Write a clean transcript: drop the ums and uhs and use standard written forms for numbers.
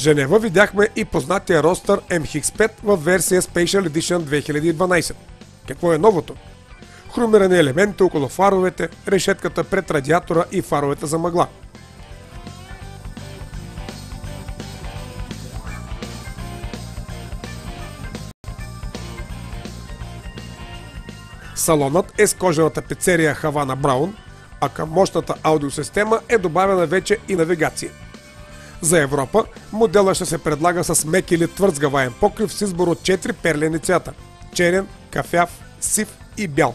Женева видяхме и познатия ростър MX5 в версия Special Edition 2012. Какво е новото? Хромирани елементи около фаровете, решетката пред радиатора и фаровете за мъгла. Салонът е с кожена тапицерия Havana Brown, а към мощната аудиосистема е добавена вече и навигация. За Европа моделът ще се предлага с мек или твърд сгъваем покрив с избор от 4 перлени цвята – черен, кафяв, сив и бял.